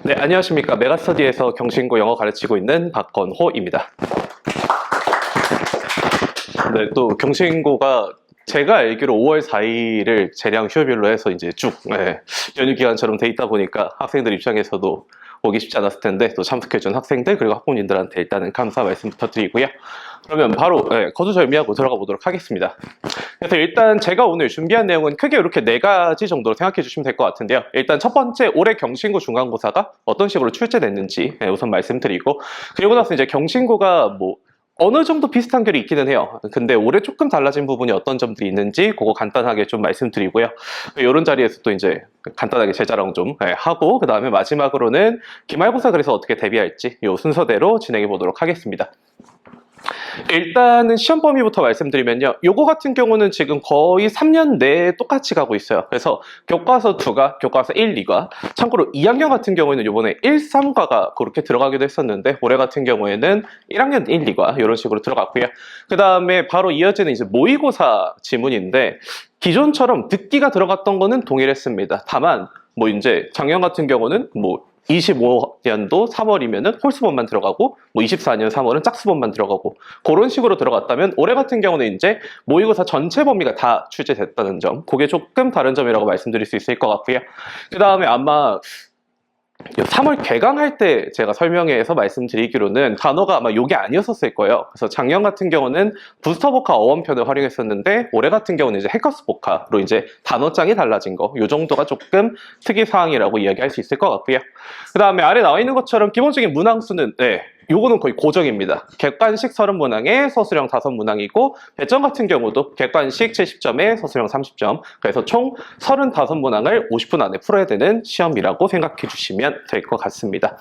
네, 안녕하십니까. 메가스터디에서 경신고 영어 가르치고 있는 박건호입니다. 네, 또 경신고가 제가 알기로 5월 4일을 재량 휴업일로 해서 이제 쭉 연휴 기간처럼 돼 있다 보니까 학생들 입장에서도 오기 쉽지 않았을 텐데 또 참석해준 학생들 그리고 학부모님들한테 일단은 감사 말씀부터 드리고요. 그러면 바로 거두절미하고 들어가 보도록 하겠습니다. 그래서 일단 제가 오늘 준비한 내용은 크게 이렇게 4가지 정도로 생각해 주시면 될 것 같은데요. 일단 첫 번째, 올해 경신고 중간고사가 어떤 식으로 출제됐는지 우선 말씀드리고, 그리고 나서 이제 경신고가 뭐 어느 정도 비슷한 결이 있기는 해요. 근데 올해 조금 달라진 부분이 어떤 점들이 있는지 그거 간단하게 좀 말씀드리고요. 이런 자리에서 또 이제 간단하게 제 자랑 좀 하고, 그 다음에 마지막으로는 기말고사 그래서 어떻게 대비할지 이 순서대로 진행해 보도록 하겠습니다. 일단은 시험 범위부터 말씀드리면요. 요거 같은 경우는 지금 거의 3년 내에 똑같이 가고 있어요. 그래서 교과서 2가, 교과서 1, 2가. 참고로 2학년 같은 경우에는 요번에 1, 3과가 그렇게 들어가기도 했었는데, 올해 같은 경우에는 1학년 1, 2과 이런 식으로 들어갔고요. 그 다음에 바로 이어지는 이제 모의고사 지문인데, 기존처럼 듣기가 들어갔던 거는 동일했습니다. 다만 뭐 이제 작년 같은 경우는 뭐 25년도 3월이면은 홀수본만 들어가고, 뭐 24년 3월은 짝수본만 들어가고, 그런 식으로 들어갔다면 올해 같은 경우는 이제 모의고사 전체 범위가 다 출제됐다는 점, 그게 조금 다른 점이라고 말씀드릴 수 있을 것 같고요. 그 다음에 아마 3월 개강할 때 제가 설명회에서 말씀드리기로는 단어가 아마 요게 아니었었을 거예요. 그래서 작년 같은 경우는 부스터보카 어원편을 활용했었는데, 올해 같은 경우는 이제 해커스보카로 이제 단어장이 달라진 거, 요 정도가 조금 특이사항이라고 이야기할 수 있을 것 같고요. 그 다음에 아래 나와 있는 것처럼 기본적인 문항수는 요거는 거의 고정입니다. 객관식 30문항에 서술형 5문항이고, 배점 같은 경우도 객관식 70점에 서술형 30점, 그래서 총 35문항을 50분 안에 풀어야 되는 시험이라고 생각해 주시면 될 것 같습니다.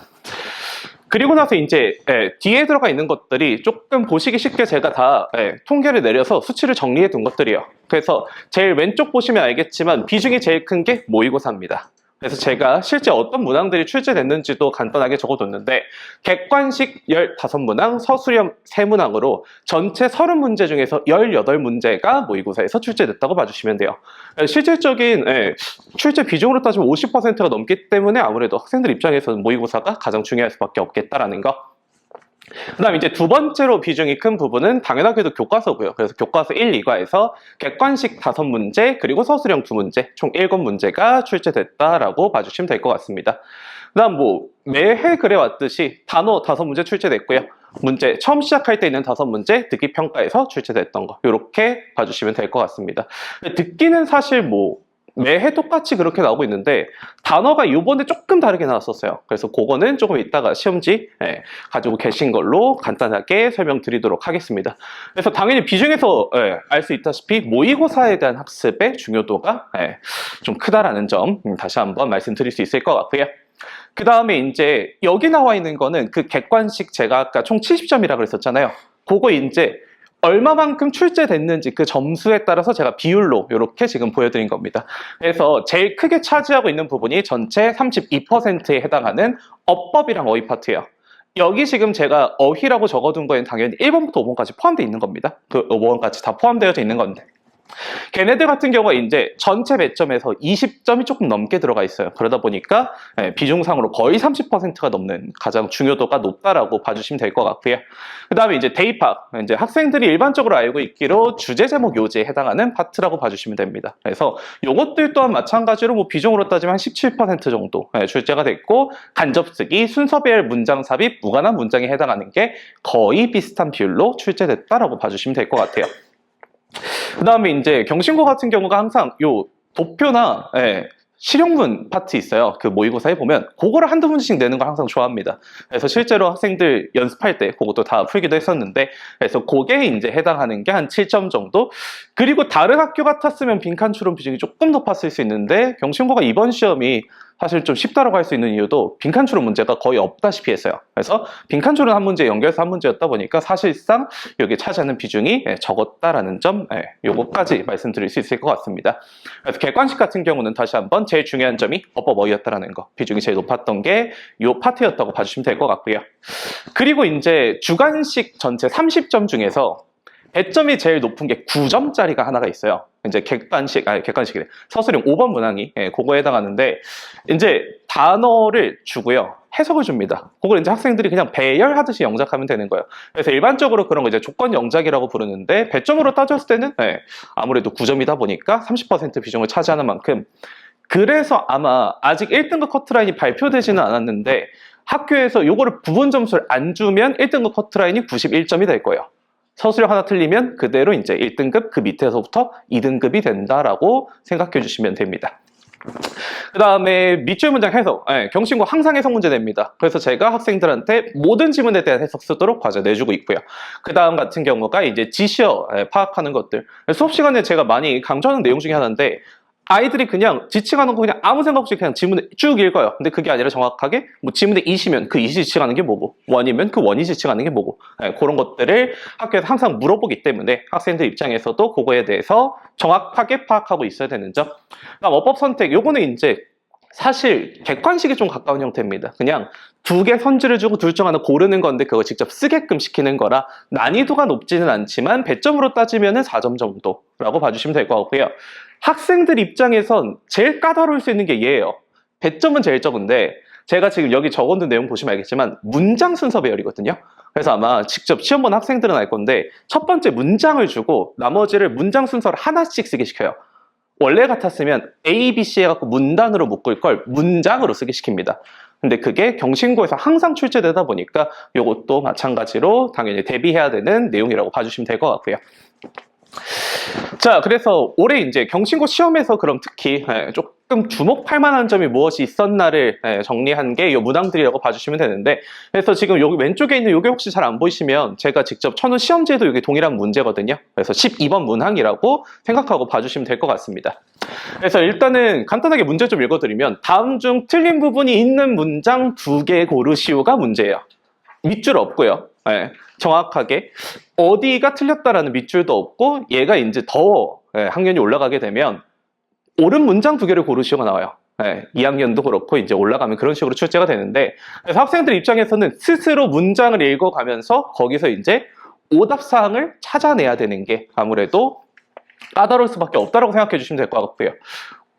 그리고 나서 이제 뒤에 들어가 있는 것들이 조금 보시기 쉽게 제가 다 통계를 내려서 수치를 정리해 둔 것들이에요. 그래서 제일 왼쪽 보시면 알겠지만 비중이 제일 큰 게 모의고사입니다. 그래서 제가 실제 어떤 문항들이 출제됐는지도 간단하게 적어뒀는데, 객관식 15문항, 서술형 3문항으로 전체 30문제 중에서 18문제가 모의고사에서 출제됐다고 봐주시면 돼요. 실질적인 출제 비중으로 따지면 50%가 넘기 때문에 아무래도 학생들 입장에서는 모의고사가 가장 중요할 수밖에 없겠다라는 거. 그 다음 이제 두 번째로 비중이 큰 부분은 당연하게도 교과서고요. 그래서 교과서 1, 2과에서 객관식 5문제 그리고 서술형 2문제 총 7문제가 출제됐다라고 봐주시면 될 것 같습니다. 그 다음 뭐 매해 그래왔듯이 단어 5문제 출제됐고요. 문제 처음 시작할 때 있는 5문제 듣기 평가에서 출제됐던 거, 이렇게 봐주시면 될 것 같습니다. 듣기는 사실 뭐 매해 똑같이 그렇게 나오고 있는데 단어가 이번에 조금 다르게 나왔었어요. 그래서 그거는 조금 이따가 시험지 가지고 계신 걸로 간단하게 설명드리도록 하겠습니다. 그래서 당연히 비중에서 알 수 있다시피 모의고사에 대한 학습의 중요도가 좀 크다라는 점 다시 한번 말씀드릴 수 있을 것 같고요. 그 다음에 이제 여기 나와 있는 거는 그 객관식 제가 아까 총 70점이라고 그랬었잖아요. 그거 이제 얼마만큼 출제됐는지 그 점수에 따라서 제가 비율로 이렇게 지금 보여드린 겁니다. 그래서 제일 크게 차지하고 있는 부분이 전체 32%에 해당하는 어법이랑 어휘 파트예요. 여기 지금 제가 어휘라고 적어둔 거에는 당연히 1번부터 5번까지 포함되어 있는 겁니다. 그 5번까지 다 포함되어져 있는 건데, 걔네들 같은 경우가 이제 전체 배점에서 20점이 조금 넘게 들어가 있어요. 그러다 보니까 비중상으로 거의 30%가 넘는 가장 중요도가 높다라고 봐주시면 될 것 같고요. 그 다음에 이제 대입학, 이제 학생들이 일반적으로 알고 있기로 주제 제목 요지에 해당하는 파트라고 봐주시면 됩니다. 그래서 요것들 또한 마찬가지로 뭐 비중으로 따지면 한 17% 정도 출제가 됐고, 간접쓰기, 순서별 문장 삽입, 무관한 문장에 해당하는 게 거의 비슷한 비율로 출제됐다라고 봐주시면 될 것 같아요. 그 다음에 이제 경신고 같은 경우가 항상 요 도표나 실용문 파트 있어요. 그 모의고사에 보면 그거를 한두 문제씩 내는 걸 항상 좋아합니다. 그래서 실제로 학생들 연습할 때 그것도 다 풀기도 했었는데, 그래서 그게 이제 해당하는 게 한 7점 정도. 그리고 다른 학교 같았으면 빈칸 추론 비중이 조금 높았을 수 있는데, 경신고가 이번 시험이 사실 좀 쉽다라고 할 수 있는 이유도 빈칸 추론 문제가 거의 없다시피 했어요. 그래서 빈칸 추론 한 문제 연결해서 한 문제였다 보니까 사실상 여기 차지하는 비중이 적었다라는 점, 요거까지 말씀드릴 수 있을 것 같습니다. 그래서 객관식 같은 경우는 다시 한번 제일 중요한 점이 어법 어휘였다라는 거, 비중이 제일 높았던 게 요 파트였다고 봐주시면 될 것 같고요. 그리고 이제 주관식 전체 30점 중에서 배점이 제일 높은 게 9점짜리가 하나가 있어요. 이제 객관식이래. 서술형 5번 문항이 그거에 해당하는데, 이제 단어를 주고요. 해석을 줍니다. 그걸 이제 학생들이 그냥 배열하듯이 영작하면 되는 거예요. 그래서 일반적으로 그런 거 이제 조건 영작이라고 부르는데, 배점으로 따졌을 때는 아무래도 9점이다 보니까 30% 비중을 차지하는 만큼, 그래서 아마 아직 1등급 커트라인이 발표되지는 않았는데, 학교에서 요거를 부분 점수를 안 주면 1등급 커트라인이 91점이 될 거예요. 서술형 하나 틀리면 그대로 이제 1등급 그 밑에서부터 2등급이 된다라고 생각해 주시면 됩니다. 그 다음에 밑줄 문장 해석, 경신고 항상 해석 문제 냅니다. 그래서 제가 학생들한테 모든 지문에 대한 해석 쓰도록 과제 내주고 있고요. 그 다음 같은 경우가 이제 지시어 파악하는 것들. 수업 시간에 제가 많이 강조하는 내용 중에 하나인데, 아이들이 그냥 지칭하는 거 그냥 아무 생각 없이 그냥 지문을 쭉 읽어요. 근데 그게 아니라 정확하게 뭐 지문에 이시면 그 이시 지칭하는 게 뭐고, 원이면 그 원이 지칭하는 게 뭐고, 그런 것들을 학교에서 항상 물어보기 때문에 학생들 입장에서도 그거에 대해서 정확하게 파악하고 있어야 되는 점. 그다음 어법 선택, 요거는 이제 사실 객관식에 좀 가까운 형태입니다. 그냥 두 개 선지를 주고 둘 중 하나 고르는 건데 그거 직접 쓰게끔 시키는 거라 난이도가 높지는 않지만 배점으로 따지면은 4점 정도라고 봐주시면 될 것 같고요. 학생들 입장에선 제일 까다로울 수 있는 게 얘예요. 배점은 제일 적은데 제가 지금 여기 적어둔 내용 보시면 알겠지만 문장 순서 배열이거든요. 그래서 아마 직접 시험 본 학생들은 알 건데 첫 번째 문장을 주고 나머지를 문장 순서를 하나씩 쓰게 시켜요. 원래 같았으면 A, B, C 해갖고 문단으로 묶을 걸 문장으로 쓰게 시킵니다. 근데 그게 경신고에서 항상 출제되다 보니까 이것도 마찬가지로 당연히 대비해야 되는 내용이라고 봐주시면 될 것 같고요. 자, 그래서 올해 이제 경신고 시험에서 그럼 특히 조금 주목할 만한 점이 무엇이 있었나를 정리한 게 이 문항들이라고 봐주시면 되는데, 그래서 지금 여기 왼쪽에 있는 이게 혹시 잘 안 보이시면 제가 직접 쳐놓은 시험지에도 이게 동일한 문제거든요. 그래서 12번 문항이라고 생각하고 봐주시면 될 것 같습니다. 그래서 일단은 간단하게 문제 좀 읽어드리면, 다음 중 틀린 부분이 있는 문장 2개 고르시오가 문제예요. 밑줄 없고요. 정확하게 어디가 틀렸다라는 밑줄도 없고, 얘가 이제 더 학년이 올라가게 되면 옳은 문장 2개를 고르시오가 나와요. 2학년도 그렇고 이제 올라가면 그런 식으로 출제가 되는데, 그래서 학생들 입장에서는 스스로 문장을 읽어가면서 거기서 이제 오답사항을 찾아내야 되는 게 아무래도 까다로울 수밖에 없다고 생각해 주시면 될 것 같고요.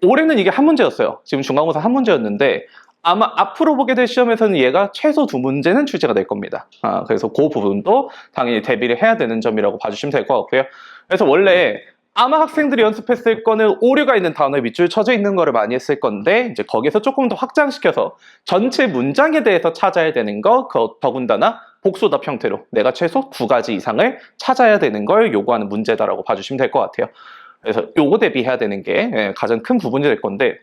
올해는 이게 한 문제였어요. 지금 중간고사 한 문제였는데 아마 앞으로 보게 될 시험에서는 얘가 최소 2문제는 출제가 될 겁니다. 그래서 그 부분도 당연히 대비를 해야 되는 점이라고 봐주시면 될 것 같고요. 그래서 원래 아마 학생들이 연습했을 거는 오류가 있는 단어에 밑줄 쳐져 있는 거를 많이 했을 건데, 이제 거기서 조금 더 확장시켜서 전체 문장에 대해서 찾아야 되는 거, 더군다나 복수답 형태로 내가 최소 2가지 이상을 찾아야 되는 걸 요구하는 문제다라고 봐주시면 될 것 같아요. 그래서 요거 대비해야 되는 게 가장 큰 부분이 될 건데,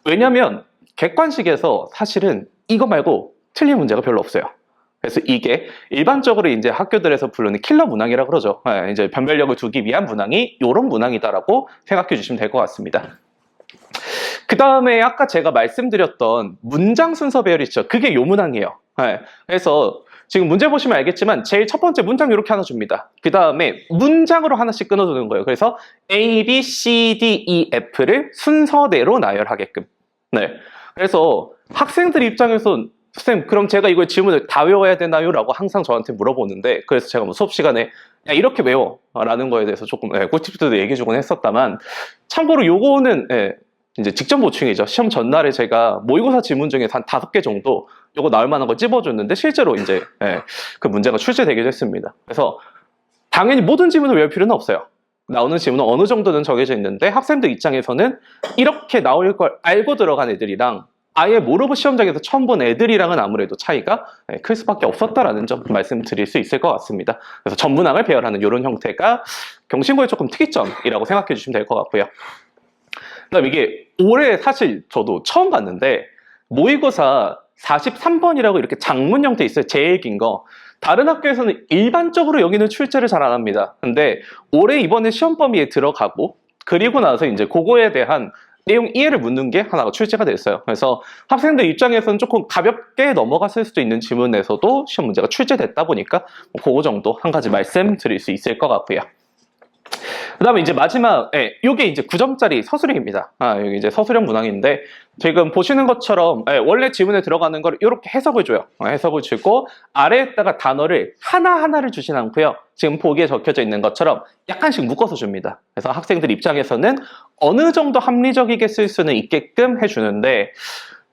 왜냐면 객관식에서 사실은 이거 말고 틀린 문제가 별로 없어요. 그래서 이게 일반적으로 이제 학교들에서 부르는 킬러 문항이라고 그러죠. 이제 변별력을 두기 위한 문항이 이런 문항이다라고 생각해 주시면 될 것 같습니다. 그 다음에 아까 제가 말씀드렸던 문장 순서 배열 있죠. 그게 요 문항이에요. 그래서 지금 문제 보시면 알겠지만 제일 첫 번째 문장 이렇게 하나 줍니다. 그 다음에 문장으로 하나씩 끊어두는 거예요. 그래서 A, B, C, D, E, F를 순서대로 나열하게끔. 그래서 학생들 입장에서 선생님, 그럼 제가 이걸 질문을 다 외워야 되나요? 라고 항상 저한테 물어보는데, 그래서 제가 뭐 수업 시간에 야, 이렇게 외워 라는 거에 대해서 조금 꿀팁도 얘기해주곤 했었다만, 참고로 요거는 이제 직접 보충이죠. 시험 전날에 제가 모의고사 질문 중에 한 5개 정도 요거 나올 만한 걸 찝어줬는데 실제로 이제 그 문제가 출제되기도 했습니다. 그래서 당연히 모든 질문을 외울 필요는 없어요. 나오는 질문은 어느 정도는 정해져 있는데, 학생들 입장에서는 이렇게 나올 걸 알고 들어간 애들이랑 아예 모르고 시험장에서 처음 본 애들이랑은 아무래도 차이가 클 수밖에 없었다라는 점 말씀드릴 수 있을 것 같습니다. 그래서 전문항을 배열하는 이런 형태가 경신고의 조금 특이점이라고 생각해 주시면 될 것 같고요. 그다음 이게 올해 사실 저도 처음 봤는데 모의고사 43번이라고 이렇게 장문 형태 있어요. 제일 긴 거. 다른 학교에서는 일반적으로 여기는 출제를 잘 안 합니다. 근데 올해 이번에 시험 범위에 들어가고 그리고 나서 이제 그거에 대한 내용 이해를 묻는 게 하나가 출제가 됐어요. 그래서 학생들 입장에서는 조금 가볍게 넘어갔을 수도 있는 지문에서도 시험 문제가 출제됐다 보니까 그거 정도 한 가지 말씀드릴 수 있을 것 같고요. 그다음에 이제 마지막, 요게 이제 9점짜리 서술형입니다. 여기 이제 서술형 문항인데, 지금 보시는 것처럼, 원래 지문에 들어가는 걸 이렇게 해석을 줘요. 해석을 주고, 아래에다가 단어를 하나하나를 주진 않고요. 지금 보기에 적혀져 있는 것처럼 약간씩 묶어서 줍니다. 그래서 학생들 입장에서는 어느 정도 합리적이게 쓸 수는 있게끔 해주는데,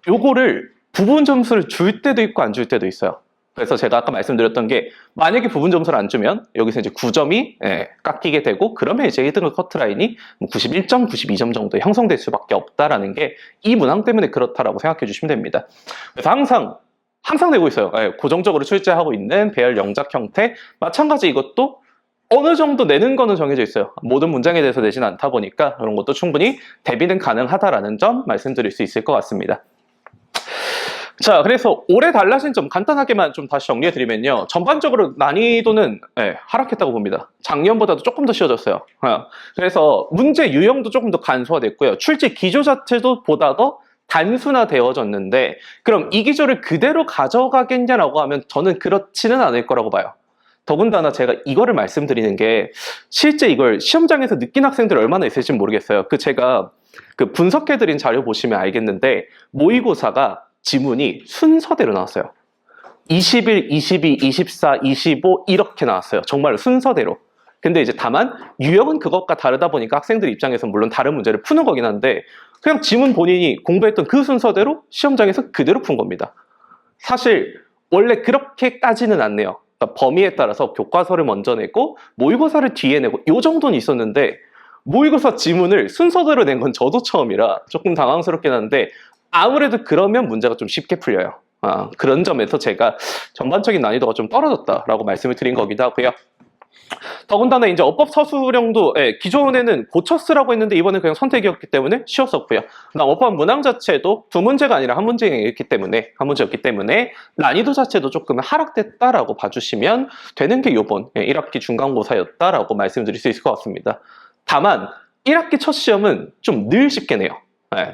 요거를 부분 점수를 줄 때도 있고 안 줄 때도 있어요. 그래서 제가 아까 말씀드렸던 게 만약에 부분 점수를 안 주면 여기서 이제 9점이 깎이게 되고 그러면 이제 1등급 커트라인이 91점, 92점 정도 형성될 수밖에 없다라는 게 이 문항 때문에 그렇다라고 생각해 주시면 됩니다. 그래서 항상 내고 있어요. 고정적으로 출제하고 있는 배열 영작 형태 마찬가지 이것도 어느 정도 내는 거는 정해져 있어요. 모든 문장에 대해서 내지는 않다 보니까 이런 것도 충분히 대비는 가능하다라는 점 말씀드릴 수 있을 것 같습니다. 자, 그래서 올해 달라진 점 간단하게만 좀 다시 정리해드리면요. 전반적으로 난이도는 하락했다고 봅니다. 작년보다도 조금 더 쉬워졌어요. 그래서 문제 유형도 조금 더 간소화됐고요. 출제 기조 자체도 보다 더 단순화되어졌는데 그럼 이 기조를 그대로 가져가겠냐라고 하면 저는 그렇지는 않을 거라고 봐요. 더군다나 제가 이거를 말씀드리는 게 실제 이걸 시험장에서 느낀 학생들이 얼마나 있을지 모르겠어요. 제가 분석해드린 자료 보시면 알겠는데 모의고사가 지문이 순서대로 나왔어요. 21, 22, 24, 25 이렇게 나왔어요. 정말 순서대로. 근데 이제 다만 유형은 그것과 다르다 보니까 학생들 입장에서는 물론 다른 문제를 푸는 거긴 한데 그냥 지문 본인이 공부했던 그 순서대로 시험장에서 그대로 푼 겁니다. 사실 원래 그렇게까지는 않네요. 그러니까 범위에 따라서 교과서를 먼저 내고 모의고사를 뒤에 내고 이 정도는 있었는데 모의고사 지문을 순서대로 낸 건 저도 처음이라 조금 당황스럽긴 한데 아무래도 그러면 문제가 좀 쉽게 풀려요. 그런 점에서 제가 전반적인 난이도가 좀 떨어졌다라고 말씀을 드린 거기도 하고요. 더군다나 이제 어법 서술형도 기존에는 고쳐 쓰라고 했는데 이번에 그냥 선택이었기 때문에 쉬웠었고요. 그다음 어법 문항 자체도 두 문제가 아니라 한 문제였기 때문에 난이도 자체도 조금 하락됐다라고 봐주시면 되는 게 이번 1학기 중간고사였다라고 말씀드릴 수 있을 것 같습니다. 다만 1학기 첫 시험은 좀 늘 쉽게 내요.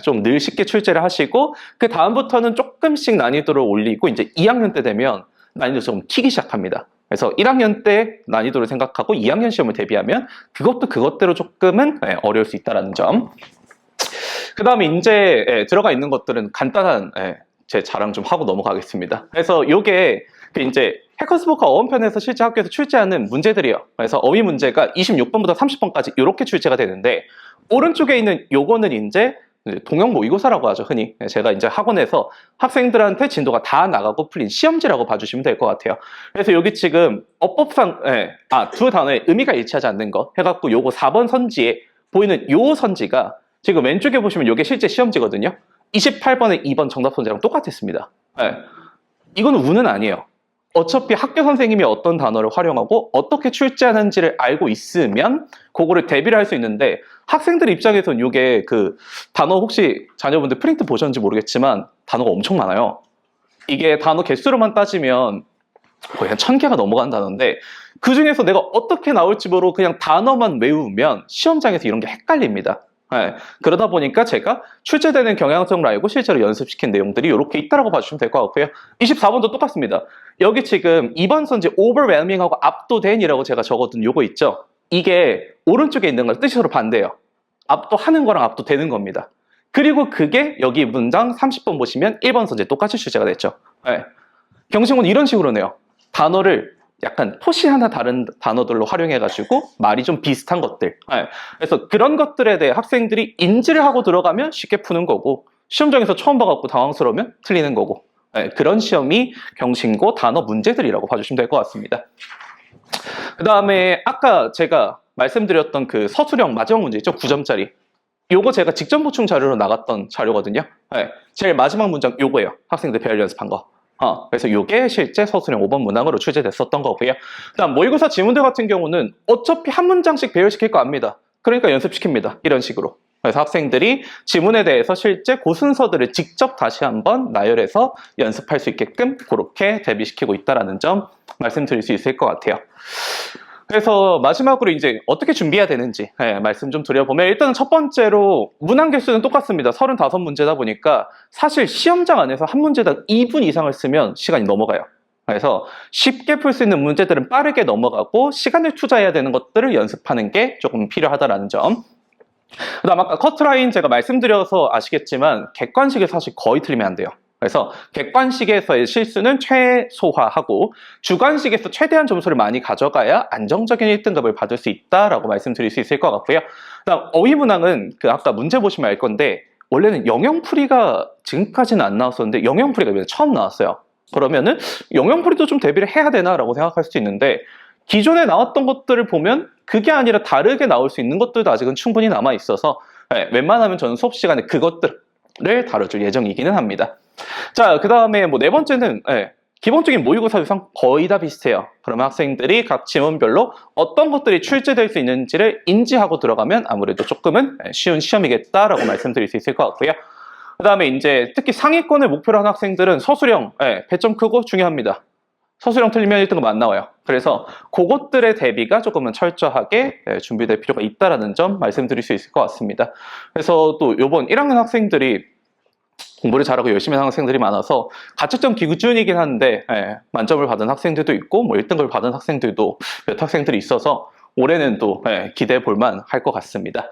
좀 늘 쉽게 출제를 하시고 그 다음부터는 조금씩 난이도를 올리고 이제 2학년 때 되면 난이도 좀 튀기 시작합니다. 그래서 1학년 때 난이도를 생각하고 2학년 시험을 대비하면 그것도 그것대로 조금은 어려울 수 있다는 점. 그 다음에 이제 들어가 있는 것들은 간단한 제 자랑 좀 하고 넘어가겠습니다. 그래서 요게 이제 해커스포커 어원편에서 실제 학교에서 출제하는 문제들이에요. 그래서 어휘 문제가 26번부터 30번까지 이렇게 출제가 되는데 오른쪽에 있는 요거는 이제 동형 모의고사라고 하죠, 흔히. 제가 이제 학원에서 학생들한테 진도가 다 나가고 풀린 시험지라고 봐주시면 될 것 같아요. 그래서 여기 지금 어법상, 두 단어의 의미가 일치하지 않는 거 해갖고 요거 4번 선지에 보이는 요 선지가 지금 왼쪽에 보시면 요게 실제 시험지거든요. 28번의 2번 정답 선지랑 똑같았습니다. 이거는 운은 아니에요. 어차피 학교 선생님이 어떤 단어를 활용하고 어떻게 출제하는지를 알고 있으면 그거를 대비를 할 수 있는데 학생들 입장에서는 이게 단어 혹시 자녀분들 프린트 보셨는지 모르겠지만 단어가 엄청 많아요. 이게 단어 개수로만 따지면 거의 한 1000개가 넘어간 단어인데 그 중에서 내가 어떻게 나올지 모르고 그냥 단어만 외우면 시험장에서 이런 게 헷갈립니다. 그러다 보니까 제가 출제되는 경향성을 알고 실제로 연습시킨 내용들이 이렇게 있다라고 봐주시면 될 것 같고요. 24번도 똑같습니다. 여기 지금 2번 선지 overwhelming하고 압도된이라고 제가 적어둔 요거 있죠. 이게 오른쪽에 있는 걸 뜻이 서로 반대예요. 압도하는 거랑 압도되는 겁니다. 그리고 그게 여기 문장 30번 보시면 1번 선지 똑같이 출제가 됐죠. 경신고는 이런 식으로 내요. 단어를 약간 토시 하나 다른 단어들로 활용해가지고 말이 좀 비슷한 것들. 그래서 그런 것들에 대해 학생들이 인지를 하고 들어가면 쉽게 푸는 거고 시험장에서 처음 봐갖고 당황스러우면 틀리는 거고 그런 시험이 경신고 단어 문제들이라고 봐주시면 될 것 같습니다. 그 다음에 아까 제가 말씀드렸던 그 서술형 마지막 문제 있죠? 9점짜리. 요거 제가 직접 보충 자료로 나갔던 자료거든요. 제일 마지막 문장 요거예요. 학생들 배열 연습한 거. 그래서 이게 실제 서술형 5번 문항으로 출제됐었던 거고요. 그다음 모의고사 지문들 같은 경우는 어차피 한 문장씩 배열시킬 거 압니다. 그러니까 연습시킵니다. 이런 식으로. 그래서 학생들이 지문에 대해서 실제 그 순서들을 직접 다시 한번 나열해서 연습할 수 있게끔 그렇게 대비시키고 있다는 점 말씀드릴 수 있을 것 같아요. 그래서 마지막으로 이제 어떻게 준비해야 되는지 말씀 좀 드려보면 일단은 첫 번째로 문항 개수는 똑같습니다. 35문제다 보니까 사실 시험장 안에서 한 문제당 2분 이상을 쓰면 시간이 넘어가요. 그래서 쉽게 풀 수 있는 문제들은 빠르게 넘어가고 시간을 투자해야 되는 것들을 연습하는 게 조금 필요하다라는 점. 그다음 아까 커트라인 제가 말씀드려서 아시겠지만 객관식에 사실 거의 틀리면 안 돼요. 그래서 객관식에서의 실수는 최소화하고 주관식에서 최대한 점수를 많이 가져가야 안정적인 1등급을 받을 수 있다라고 말씀드릴 수 있을 것 같고요. 그다음 어휘문항은 그 아까 문제 보시면 알 건데 원래는 영영풀이가 지금까지는 안 나왔었는데 영영풀이가 이번에 처음 나왔어요. 그러면은 영영풀이도 좀 대비를 해야 되나라고 생각할 수도 있는데 기존에 나왔던 것들을 보면 그게 아니라 다르게 나올 수 있는 것들도 아직은 충분히 남아 있어서 웬만하면 저는 수업 시간에 그것들을 다뤄줄 예정이기는 합니다. 자, 그 다음에 뭐 네 번째는 기본적인 모의고사 유상 거의 다 비슷해요. 그러면 학생들이 각 지문별로 어떤 것들이 출제될 수 있는지를 인지하고 들어가면 아무래도 조금은 쉬운 시험이겠다라고 말씀드릴 수 있을 것 같고요. 그 다음에 이제 특히 상위권을 목표로 한 학생들은 서술형 배점 크고 중요합니다. 서술형 틀리면 1등급 안 나와요. 그래서 그것들의 대비가 조금은 철저하게 준비될 필요가 있다는 점 말씀드릴 수 있을 것 같습니다. 그래서 또 이번 1학년 학생들이 공부를 잘하고 열심히 하는 학생들이 많아서 가채점 기준이긴 한데 만점을 받은 학생들도 있고 뭐 1등급을 받은 학생들도 몇 학생들이 있어서 올해는 또 기대해 볼만 할 것 같습니다.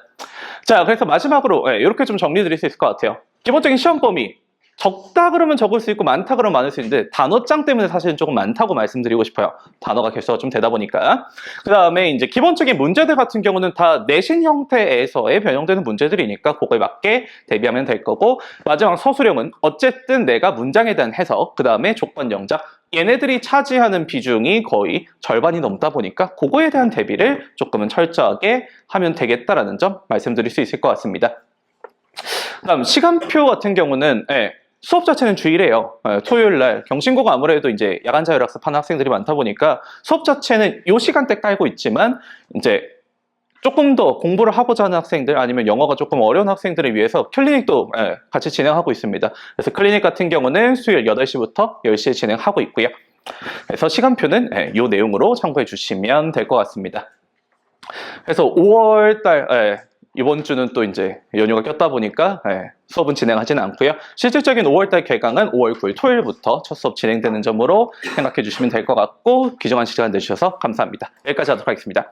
자, 그래서 마지막으로 이렇게 좀 정리 드릴 수 있을 것 같아요. 기본적인 시험 범위 적다 그러면 적을 수 있고 많다 그러면 많을 수 있는데 단어장 때문에 사실은 조금 많다고 말씀드리고 싶어요. 단어가 개수가 좀 되다 보니까. 그 다음에 이제 기본적인 문제들 같은 경우는 다 내신 형태에서의 변형되는 문제들이니까 그거에 맞게 대비하면 될 거고, 마지막 서술형은 어쨌든 내가 문장에 대한 해석, 그 다음에 조건 영작, 얘네들이 차지하는 비중이 거의 절반이 넘다 보니까 그거에 대한 대비를 조금은 철저하게 하면 되겠다라는 점 말씀드릴 수 있을 것 같습니다. 그 다음 시간표 같은 경우는 수업 자체는 주일이에요. 토요일날 경신고가 아무래도 이제 야간 자율학습하는 학생들이 많다 보니까 수업 자체는 이 시간대 깔고 있지만 이제 조금 더 공부를 하고자 하는 학생들 아니면 영어가 조금 어려운 학생들을 위해서 클리닉도 같이 진행하고 있습니다. 그래서 클리닉 같은 경우는 수요일 8시부터 10시에 진행하고 있고요. 그래서 시간표는 이 내용으로 참고해 주시면 될 것 같습니다. 그래서 5월달 이번 주는 또 이제 연휴가 꼈다 보니까 수업은 진행하지는 않고요. 실질적인 5월달 개강은 5월 9일 토요일부터 첫 수업 진행되는 점으로 생각해 주시면 될 것 같고, 귀중한 시간 내주셔서 감사합니다. 여기까지 하도록 하겠습니다.